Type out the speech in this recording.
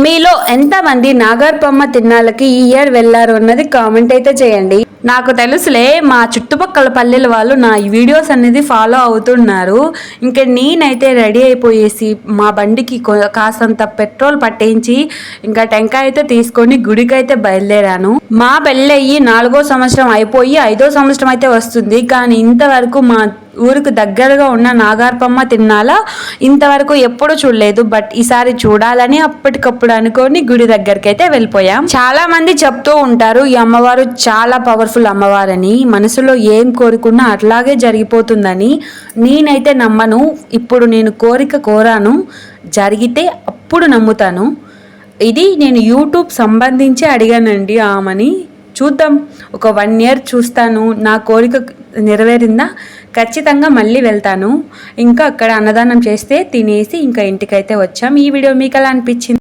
మీలో ఎంతమంది నాగర్పమ్మ తిన్నాలకి ఈ ఇయర్ వెళ్ళారు అన్నది కామెంట్ అయితే చేయండి. నాకు తెలుసులే, మా చుట్టుపక్కల పల్లెల వాళ్ళు నా వీడియోస్ అనేది ఫాలో అవుతున్నారు. ఇంకా నేనైతే రెడీ అయిపోయేసి మా బండికి కాసంత పెట్రోల్ పట్టించి ఇంకా టెంకాయ అయితే తీసుకొని గుడికి అయితే బయలుదేరాను. మా పెళ్ళయ్యి 4వ సంవత్సరం అయిపోయి 5వ సంవత్సరం అయితే వస్తుంది. కానీ ఇంతవరకు మా ఊరికి దగ్గరగా ఉన్న నాగార్పమ్మ తిన్నాల ఇంతవరకు ఎప్పుడు చూడలేదు. బట్ ఈసారి చూడాలని అప్పటికప్పుడు అనుకొని గుడి దగ్గరికి అయితే వెళ్ళిపోయాం. చాలా మంది చెప్తూ ఉంటారు ఈ అమ్మవారు చాలా పవర్ఫుల్ అమ్మవారని, మనసులో ఏం కోరుకున్నా అట్లాగే జరిగిపోతుందని. నేనైతే నమ్మను. ఇప్పుడు నేను కోరిక కోరాను, జరిగితే అప్పుడు నమ్ముతాను. ఇది నేను యూట్యూబ్ సంబంధించి అడిగానండి ఆమెని. చూద్దాం, ఒక 1 ఇయర్ చూస్తాను. నా కోరిక నెరవేరిందా ఖచ్చితంగా మళ్ళీ వెళ్తాను. ఇంకా అక్కడ అన్నదానం చేస్తే తినేసి ఇంకా ఇంటికైతే వచ్చాం. ఈ వీడియో మీకు ఎలా అనిపించింది?